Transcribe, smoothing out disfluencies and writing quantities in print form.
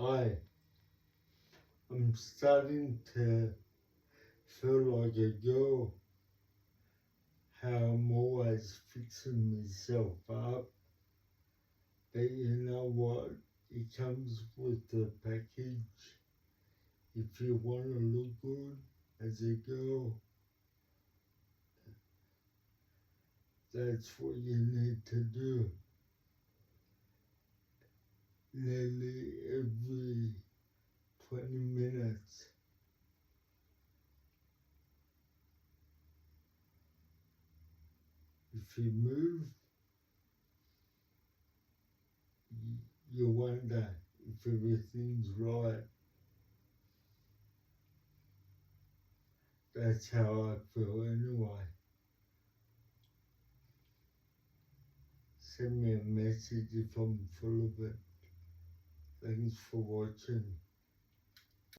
Hi, I'm starting to feel like a girl, how I'm always fixing myself up. But you know what? It comes with the package. If you want to look good as a girl, that's what you need to do. Nearly every 20 minutes. If you move, you wonder if everything's right. That's how I feel anyway. Send me a message if I'm full of it. Thanks for watching.